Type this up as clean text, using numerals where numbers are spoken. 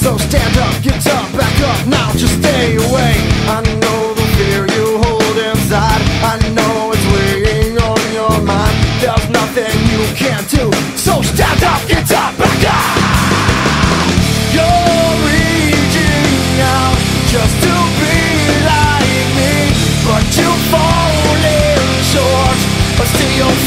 So stand up, get up, back up, now just stay away. I know the fear you hold inside, I know it's weighing on your mind. There's nothing you can't do, so stand up, get up, back up. You're reaching out just to be like me, but you're falling short, but still you're